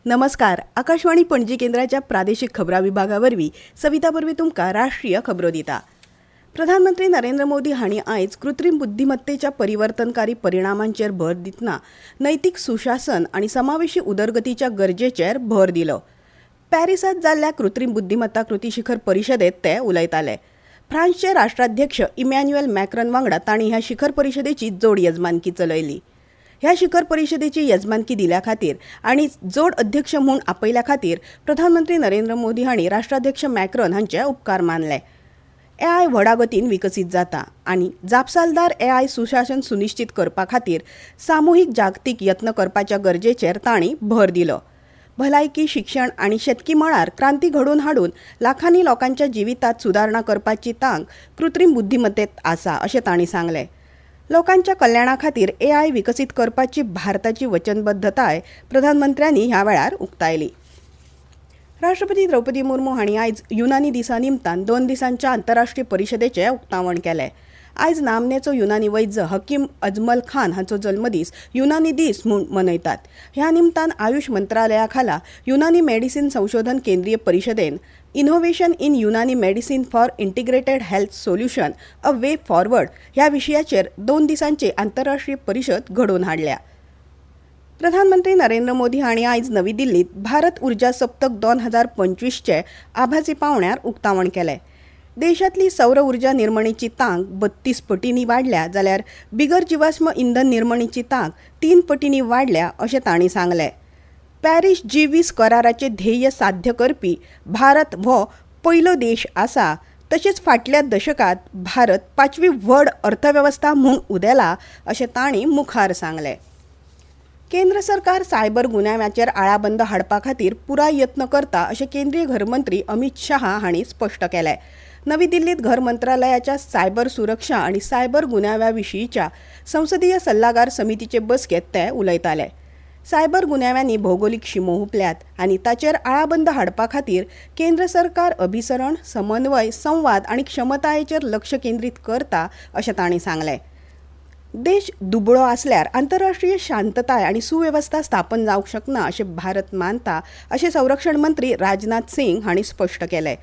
नमस्कार. आकाशवाणी पणजी केंद्राच्या प्रादेशिक खबरां विभागावरवीं सविता परवी तुमकां राष्ट्रीय खबरो दिता. प्रधानमंत्री नरेंद्र मोदी हांणी आयज कृत्रीम बुद्धिमत्तेच्या परिवर्तनकारी परिणामांचेर भर दितना नैतीक सुशासन आनी समावेशी उदरगतीच्या गरजेचेर भर दिलो. पॅरिसांत जाल्ल्या कृत्रीम बुद्धिमत्ता कृती शिखर परिशदेंत ते उलयताले. फ्रांसचे राष्ट्राध्यक्ष इमॅन्युएल मॅक्रॉन वांगडा तांणी ह्या शिखर परिशदेची जोड येजमानकी चलयली. ह्या शिखर परिशदेची येजमानकी दिल्या खातीर आनी जोड अध्यक्ष म्हूण आपयल्या खातीर प्रधानमंत्री नरेंद्र मोदी हांणी राष्ट्राध्यक्ष मॅक्रॉन हांचे उपकार मानले. एआय व्हडा गतीन विकसीत जाता आनी जापसालदार एआय सुशासन सुनिश्चित करपा खातीर सामुहीक जागतीक यत्न करपाच्या गरजेचेर तांणी भर दिलो. भलायकी, शिक्षण आनी शेतकी मळार क्रांती घडोवन हाडून लाखांनी लोकांच्या जिवितांत सुदारणा करपाची तांक कृत्रीम बुद्धिमत्तेंत आसा अशें तांणी सांगलें. लोकांच्या कल्याणा खातीर एआय विकसीत करपाची भारताची वचनबद्धताय प्रधानमंत्र्यांनी ह्या वेळार उक्तायली. राष्ट्रपती द्रौपदी मुर्मू हांणी आयज युनानी दिसा निमतान 2 दिसांच्या आंतरराष्ट्रीय परिशदेचें उक्तावण केलें. आयज नामनेचो युनानी वैद्य हकीम अजमल खान हांचो जल्मदीस युनानी दीस म्हूण मनयतात. ह्या निमतान आयुष मंत्रालया खाला युनानी मेडिसीन संशोधन केंद्रीय परिशदेन innovation in Unani medicine for integrated health solution a way forward ह्या विशयाचेर 2 दिसांची आंतरराष्ट्रीय परिशद घडोवन हाडल्या. प्रधानमंत्री नरेंद्र मोदी हांणी आयज नवी दिल्लीत भारत उर्जा सप्तक 2025चे आभासी पावण्यार उक्तावण केलें. देशांतली सौर उर्जा निर्मणीची तांक 32 पटींनी वाडल्या जाल्यार बिगर जीवाश्म इंधन निर्मणीची तांक 3 पटींनी वाडल्या अशें तांणी सांगलें. पॅरीस G20 कराराचे ध्येय साध्य करपी भारत हो पयलो देश आसा. तशेंच फाटल्या दशकात भारत 5वी व्हड अर्थवेवस्था म्हूण उदेला अशें तांणी मुखार सांगलें. केंद्र सरकार सायबर गुन्यांवाचेर आळाबंद हाडपा खातीर पुराय यत्न करता अशें केंद्रीय घरमंत्री अमित शाह हांणी स्पश्ट केलें. नवी दिल्लीत घर मंत्रालयाच्या सायबर सुरक्षा आनी सायबर गुन्यांवा विशींच्या संसदीय सल्लागार समितीचे बसकेंत ते उलयताले. सायबर गुन्यांवांनी भौगोलीक शिमो हुंपल्यात आनी ताचेर आळाबंद हाडपा खातीर केंद्र सरकार अभिसरण, समन्वय, संवाद आनी क्षमतायेचेर लक्ष केंद्रीत करता अशें तांणी सांगलें. देश दुबळो आसल्यार आंतरराष्ट्रीय शांतताय आनी सुवेवस्था स्थापन जावंक शकना अशें भारत मानता अशें संरक्षण मंत्री राजनाथ सिंग हांणी स्पश्ट केलें.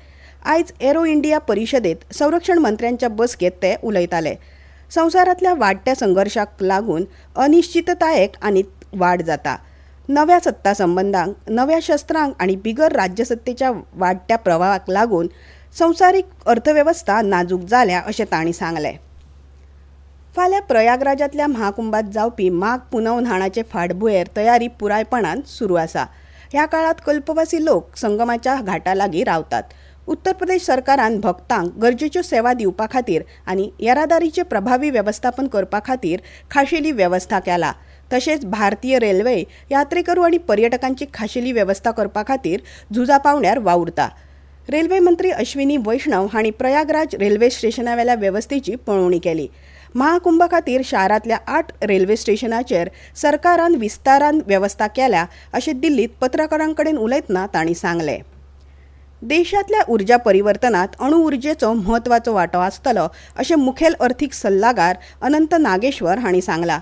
आयज एरो इंडिया परिशदेंत संरक्षण मंत्र्यांच्या बसकेंत ते उलयताले. संवसारांतल्या वाडट्या संघर्शाक लागून अनिश्चिततायेक आनी वाड जाता. नव्या सत्ता संबंधांक, नव्या शस्त्रांक आनी बिगर राज्यसत्तेच्या वाडट्या प्रभावाक लागून संवसारीक अर्थवेवस्था नाजूक जाल्या अशें तांणी सांगलें. फाल्यां प्रयागराजांतल्या महाकुंभांत जावपी माघ पुनव न्हाणाचे फाटभुंयेर तयारी पुरायपणान सुरू आसा. ह्या काळात कल्पवासी लोक संगमाच्या घाटा लागीं रावतात. उत्तर प्रदेश सरकारान भक्तांक गरजेच्यो सेवा दिवपा खातीर आनी येरादारीचें प्रभावी वेवस्थापन करपा खातीर खाशेली वेवस्था केला. तशेंच भारतीय रेल्वे यात्रेकरू आनी पर्यटकांची खाशेली वेवस्था करपा खातीर झुजा पावण्यार वावुरता. रेल्वे मंत्री अश्विनी वैष्णव हांणी प्रयागराज रेल्वे स्टेशनावेल्या वेवस्थेची पळोवणी केली. महाकुंभ खातीर शारांतल्या 8 रेल्वे स्टेशनाचेर सरकारान विस्तारान वेवस्था केल्या अशें दिल्लीत पत्रकारां कडेन उलयतना तांणी सांगलें. देशांतल्या उर्जा परिवर्तनांत अणु उर्जेचो म्हत्वाचो वांटो आसतलो अशें मुखेल अर्थीक सल्लागार अनंत नागेश्वर हांणी सांगलां.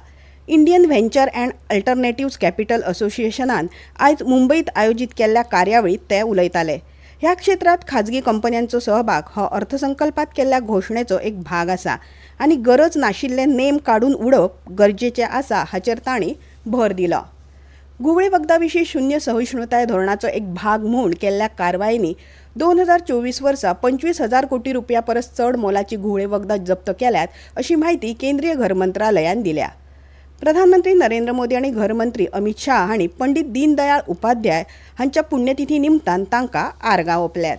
Indian venture and alternative capital असोसिएशनान आयज मुंबईत आयोजीत केल्ल्या कार्यावळीत ते उलयताले. ह्या क्षेत्रांत खाजगी कंपन्यांचो सहभाग हो अर्थसंकल्पात केल्ल्या घोशणेचो एक भाग आसा आनी गरज नाशिल्ले नेम काडून उडोवप गरजेचें आसा हाचेर तांणी भर दिलो. गुंवळे वखदा विशीं शून्य सहिष्णुताय धोरणाचो एक भाग म्हूण केल्ल्या कारवायेनी 2024 वर्सा 25,000 कोटी रुपया परस चड मोलाची गुंवळे वखदां जप्त केल्यात अशी माहिती केंद्रीय घर मंत्रालयान दिल्या. प्रधानमंत्री नरेंद्र मोदी आनी घरमंत्री अमित शाह हांणी पंडित दीनदयाळ उपाध्याय हांच्या पुण्यतिथी निमतान तांकां आर्गां ओंपल्यात.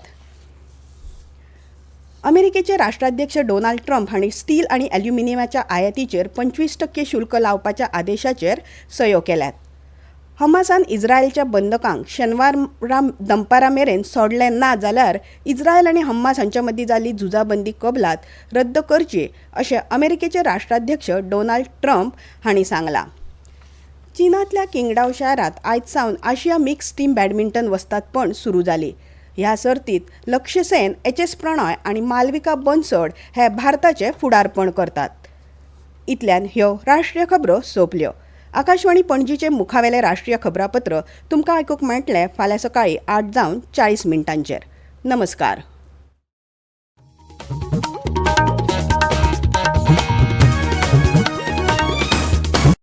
अमेरिकेचे राष्ट्राध्यक्ष डोनाल्ड ट्रंप हांणी स्टील आनी ॲल्युमिनियमाच्या आयातीचेर 25% शुल्क लावपाच्या आदेशाचेर सयो केल्यात. हमासान इस्रायलच्या बंदकांक शेनवार दनपारा मेरेन सोडलें ना जाल्यार इस्रायल आनी हमास हांच्या मदीं जाल्ली झुजाबंदी कबलात रद्द करची अशें अमेरिकेचे राष्ट्राध्यक्ष डोनाल्ड ट्रंप हांणी सांगलां. चीनांतल्या किंगडाओ शारांत आयज सावन आशिया मिक्स टीम बॅडमिंटन वस्तादपण सुरू जाली. ह्या सर्तींत लक्ष्य सेन, HS प्रणॉय आनी मालविका बन्सोड हे भारताचे फुडारपण करतात. इतल्यान ह्यो राष्ट्रीय खबरो सोंपल्यो. आकाशवाणी पणजीचे मुखावेले राष्ट्रीय खबरापत्र तुमकां आयकूंक मेळटलें फाल्यां सकाळीं 8:40 नमस्कार.